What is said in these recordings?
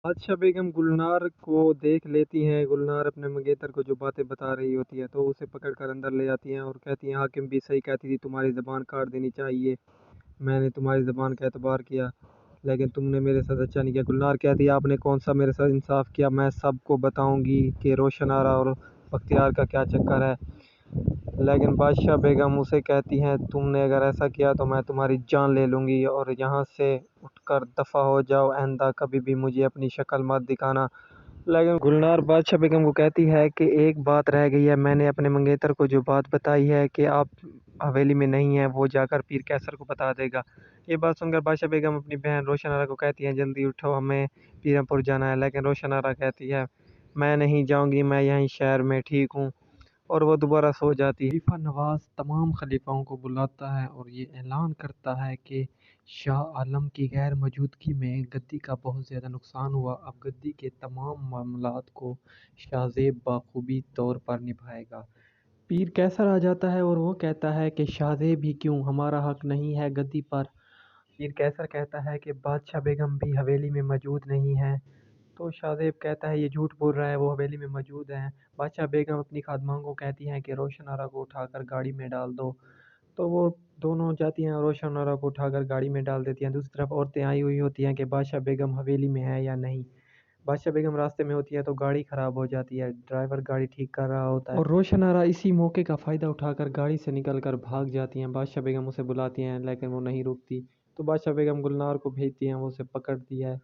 बादशाह बेगम गुलनार को देख लेती हैं। गुलनार अपने मंगेतर को जो बातें बता रही होती है तो उसे पकड़ कर अंदर ले जाती हैं और कहती हैं हाकिम भी सही कहती थी, तुम्हारी ज़बान काट देनी चाहिए। मैंने तुम्हारी ज़बान का एतबार किया लेकिन तुमने मेरे साथ अच्छा नहीं किया। गुलनार कहती है आपने कौन सा मेरे साथ इंसाफ किया, मैं सबको बताऊंगी कि रोशन आरा और बख्तियार का क्या चक्कर है। लेकिन बादशाह बेगम उसे कहती हैं तुमने अगर ऐसा किया तो मैं तुम्हारी जान ले लूँगी और यहाँ से उठकर दफ़ा हो जाओ, आइंदा कभी भी मुझे अपनी शक्ल मत दिखाना। लेकिन गुलनार बादशाह बेगम को कहती है कि एक बात रह गई है, मैंने अपने मंगेतर को जो बात बताई है कि आप हवेली में नहीं हैं वो जाकर पीर कैसर को बता देगा। ये बात सुनकर बादशाह बेगम अपनी बहन रोशन आरा को कहती हैं जल्दी उठो, हमें पीरमपुर जाना है। लेकिन रोशन आरा कहती है मैं नहीं जाऊंगी, मैं यहीं शहर में ठीक हूँ, और वो दोबारा सो जाती है। खलीफा नवाज तमाम खलीफाओं को बुलाता है और ये ऐलान करता है कि शाह आलम की गैर मौजूदगी में गद्दी का बहुत ज़्यादा नुकसान हुआ। अब गद्दी के तमाम मामलात को शाहज़ेब बाखूबी तौर पर निभाएगा। पीर कैसर आ जाता है और वो कहता है कि शाहज़ेब ही क्यों, हमारा हक नहीं है गद्दी पर। पीर कैसर कहता है कि बादशाह बेगम भी हवेली में मौजूद नहीं है। तो शाहज़ेब कहता है ये झूठ बोल रहा है, वो हवेली में मौजूद हैं। बादशाह बेगम अपनी खादमाओं को कहती हैं कि रोशन आरा को उठाकर गाड़ी में डाल दो। तो वो दोनों जाती हैं और रोशन आरा को उठाकर गाड़ी में डाल देती हैं। दूसरी तरफ औरतें आई हुई होती हैं कि बादशाह बेगम हवेली में है या नहीं। बादशाह बेगम रास्ते में होती है तो गाड़ी ख़राब हो जाती है, ड्राइवर गाड़ी ठीक कर रहा होता है और रोशन आरा इसी मौके का फ़ायदा उठाकर गाड़ी से निकल कर भाग जाती हैं। बादशाह बेगम उसे बुलाती हैं लेकिन वो नहीं रुकती। तो बादशाह बेगम गुलनार को भेजती हैं, वो उसे पकड़ती है।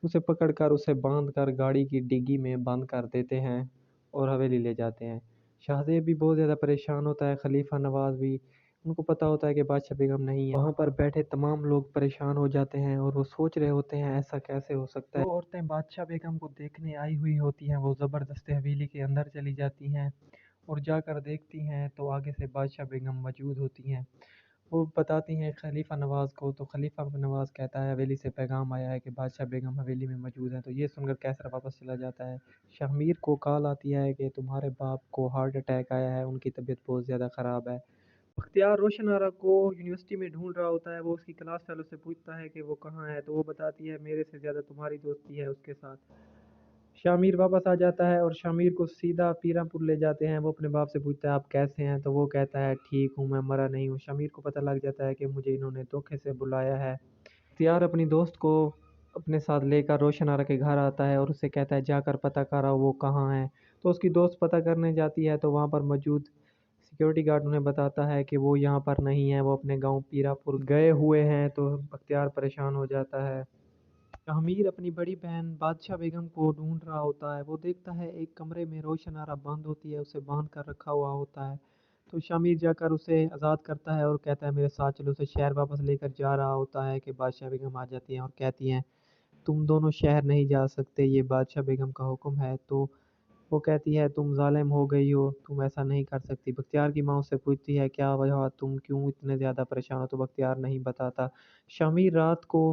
उसे पकड़कर उसे बांधकर गाड़ी की डिग्गी में बंद कर देते हैं और हवेली ले जाते हैं। शाहज़ेब भी बहुत ज़्यादा परेशान होता है, खलीफा नवाज भी। उनको पता होता है कि बादशाह बेगम नहीं है। वहाँ पर बैठे तमाम लोग परेशान हो जाते हैं और वो सोच रहे होते हैं ऐसा कैसे हो सकता है। तो औरतें बादशाह बेगम को देखने आई हुई होती हैं, वो ज़बरदस्ती हवेली के अंदर चली जाती हैं और जाकर देखती हैं तो आगे से बादशाह बेगम मौजूद होती हैं। वो बताती हैं खलीफा नवाज़ को, तो खलीफा नवाज़ कहता है हवेली से पैगाम आया है कि बादशाह बेगम हवेली में मौजूद है। तो ये सुनकर कैसर वापस चला जाता है। शमीर को कॉल आती है कि तुम्हारे बाप को हार्ट अटैक आया है, उनकी तबीयत बहुत ज़्यादा ख़राब है। बख्तियार रोशन आरा को यूनिवर्सिटी में ढूंढ रहा होता है, वो उसकी क्लास फेलो से पूछता है कि वो कहाँ है, तो वो बताती है मेरे से ज़्यादा तुम्हारी दोस्ती है उसके साथ। शामिर वापस आ जाता है और शामिर को सीधा पीरापुर ले जाते हैं। वो अपने बाप से पूछता है आप कैसे हैं, तो वो कहता है ठीक हूँ, मैं मरा नहीं हूँ। शामिर को पता लग जाता है कि मुझे इन्होंने धोखे से बुलाया है। इख्तियार अपनी दोस्त को अपने साथ लेकर रोशन आरा के घर आता है और उसे कहता है जाकर पता करो वो कहाँ है। तो उसकी दोस्त पता करने जाती है तो वहाँ पर मौजूद सिक्योरिटी गार्ड उन्हें बताता है कि वो यहाँ पर नहीं है, वो अपने गांव पीरापुर गए हुए हैं। तो बख्तियार परेशान हो जाता है। शामिर अपनी बड़ी बहन बादशाह बेगम को ढूंढ रहा होता है। वो देखता है एक कमरे में रोशन आरा बंद होती है, उसे बांध कर रखा हुआ होता है। तो शामिर जाकर उसे आज़ाद करता है और कहता है मेरे साथ चलो। उसे शहर वापस लेकर जा रहा होता है कि बादशाह बेगम आ जाती हैं और कहती हैं तुम दोनों शहर नहीं जा सकते, ये बादशाह बेगम का हुक्म है। तो वो कहती है तुम जालिम हो गई हो, तुम ऐसा नहीं कर सकती। बख्तियार की माँ उससे पूछती है क्या वजह, तुम क्यों इतने ज़्यादा परेशान हो, तो बख्तियार नहीं बताता। शामिर रात को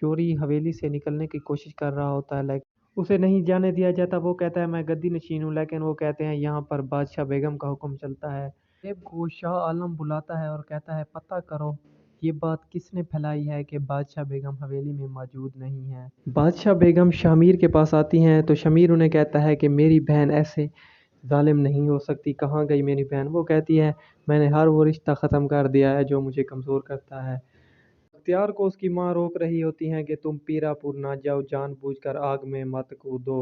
चोरी हवेली से निकलने की कोशिश कर रहा होता है लेकिन उसे नहीं जाने दिया जाता। वो कहता है मैं गद्दी नशीन हूँ, लेकिन वो कहते हैं यहाँ पर बादशाह बेगम का हुक्म चलता है। जेब को शाह आलम बुलाता है और कहता है पता करो ये बात किसने फैलाई है कि बादशाह बेगम हवेली में मौजूद नहीं है। बादशाह बेगम शामिर के पास आती हैं तो शमीर उन्हें कहता है कि मेरी बहन ऐसे जालिम नहीं हो सकती, कहाँ गई मेरी बहन। वो कहती है मैंने हर वो रिश्ता ख़त्म कर दिया है जो मुझे कमज़ोर करता है। अख्तियार को उसकी माँ रोक रही होती हैं कि तुम पीरापुर ना जाओ, जानबूझकर आग में मत कूदो।